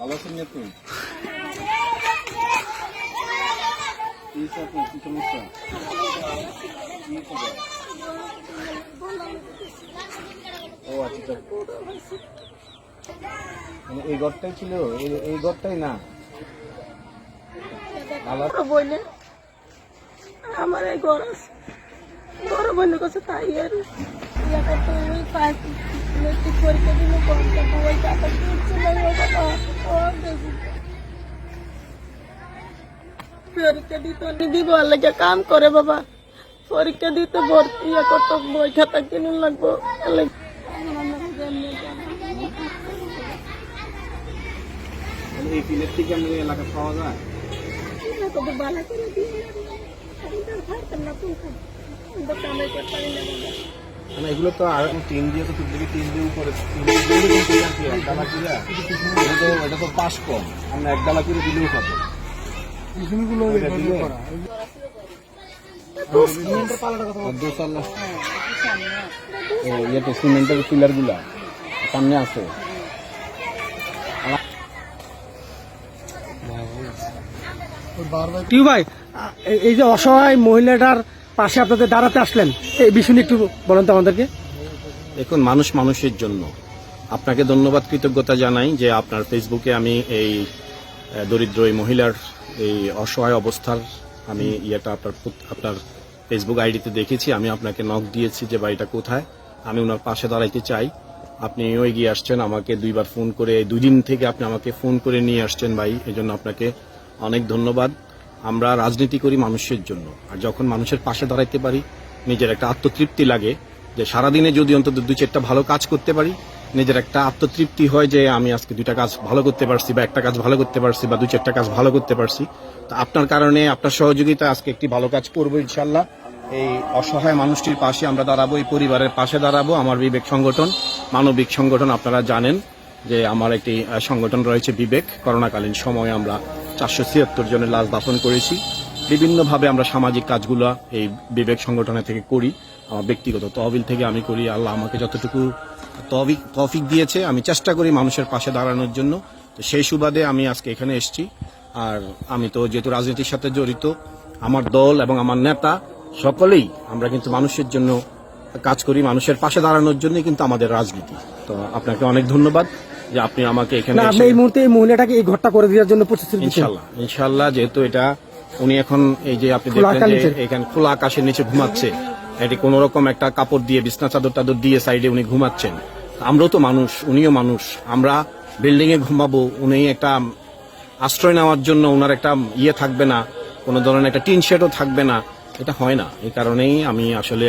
ভালো আছেন না তুমি? কি সমস্যা? কি সমস্যা? ও আচ্ছা, মানে এই ঘরটাই ছিল, এই ঘরটাই না বইলে আমার এই ঘর আছে, বড় বোনের কাছে তাই আর ইয়া করতে ওই মেট্রিক পরীক্ষা দিল ঘরটা বই টাকা পরীক্ষা দিত দিব লাগে কাম করে বাবা, পরীক্ষা দিতে ভর্তি ইয়া করতো, বই খাতা কিনে লাগবো। এই ফিলের থেকে আমাদের এলাকা পাওয়া যায়। ভালো করে দিয়ে না মানে এগুলো তো আর টিন দিয়ে তো তুলতে টিন দিয়ে উপরে একডালা কিরা এটা তো পাশ কম, আমরা একডালা করে দিলেও খাবো। ইয়ে তো সিমেন্টের পিলার গুলা সামনে আছে। টিউ ভাই, এই যে অসহায় মহিলাটার পাশে আপনাদের দাঁড়াতে আসলেন, এই বিষয় নিয়ে একটু বলেন তো আমাদেরকে। দেখুন, মানুষ মানুষের জন্য আপনাকে ধন্যবাদ, কৃতজ্ঞতা জানাই যে আপনার ফেসবুকে আমি এই দরিদ্র এই মহিলার এই অসহায় অবস্থার আমি আপনার ফেসবুক আইডিতে দেখেছি। আমি আপনাকে নক দিয়েছি যে বাড়িটা কোথায়, আমি ওনার পাশে দাঁড়াইতে চাই। আপনিও এগিয়ে আসছেন, আমাকে দুইবার ফোন করে, 2 দিন থেকে আপনি আমাকে ফোন করে নিয়ে আসছেন ভাই, এই জন্য আপনাকে অনেক ধন্যবাদ। আমরা রাজনীতি করি মানুষের জন্য, আর যখন মানুষের পাশে দাঁড়াইতে পারি নিজের একটা আত্মতৃপ্তি লাগে যে সারাদিনে যদি অন্তত 2-4টা ভালো কাজ করতে পারি, নিজের একটা আত্মতৃপ্তি হয় যে আমি আজকে 2টা কাজ ভালো করতে পারছি, বা একটা কাজ ভালো করতে পারছি, বা 2-4টা কাজ ভালো করতে পারছি। তো আপনার কারণে, আপনার সহযোগিতা আজকে একটি ভালো কাজ করবো ইনশাল্লাহ। এই অসহায় মানুষটির পাশে আমরা দাঁড়াবো, এই পরিবারের পাশে দাঁড়াবো। আমার বিবেক সংগঠন, মানবিক সংগঠন, আপনারা জানেন যে আমার একটি সংগঠন রয়েছে বিবেক। করোনাকালীন সময়ে আমরা 476 জনের লাশ দাফন করেছি। বিভিন্নভাবে আমরা সামাজিক কাজগুলো এই বিবেক সংগঠনের থেকে করি, আমার ব্যক্তিগত তহবিল থেকে আমি করি। আল্লাহ আমাকে যতটুকু তৌফিক দিয়েছে, আমি চেষ্টা করি মানুষের পাশে দাঁড়ানোর জন্য। তো সেই সুবাদে আমি আজকে এখানে এসেছি। আর আমি তো যেহেতু রাজনীতির সাথে জড়িত, আমার দল এবং আমার নেতা সকলেই আমরা কিন্তু মানুষের জন্য কাজ করি, মানুষের পাশে দাঁড়ানোর জন্য কিন্তু আমাদের রাজনীতি। তো আপনাকে অনেক ধন্যবাদ যে আপনি আমাকে এখানে এই মুহূর্তে এই মহিলাটাকে এই ঘরটা করে দেওয়ার জন্য প্রতিশ্রুতি দিচ্ছেন। ইনশাআল্লাহ, যেহেতু এটা উনি এখন এই যে আপনি দেখলেন যে এখানে খোলা আকাশের নিচে ঘুমাচ্ছে, এটি কোন রকম একটা কাপড় দিয়ে, বিছনা চাদর দিয়ে সাইডে উনি ঘুমাচ্ছেন। আমরাও তো মানুষ, উনিও মানুষ। আমরা বিল্ডিং এ ঘুমাবো, উনি একটা আশ্রয় নেওয়ার জন্য ওনার একটা ইয়ে থাকবে না, কোনো ধরনের একটা টিন শেডও থাকবে না, এটা হয় না। এই কারণেই আমি আসলে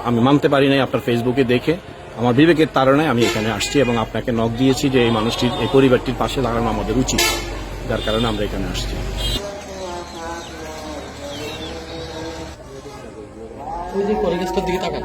আমি মানতে পারি নাই আপনার ফেসবুকে দেখে, আমার বিবেকের তাড়নায় আমি এখানে আসছি এবং আপনাকে নক দিয়েছি যে এই মানুষটির, এই পরিবারটির পাশে দাঁড়ানো আমাদের উচিত, যার কারণে আমরা এখানে আসছি। ওই যে পরিবেশটার দিকে তাকান।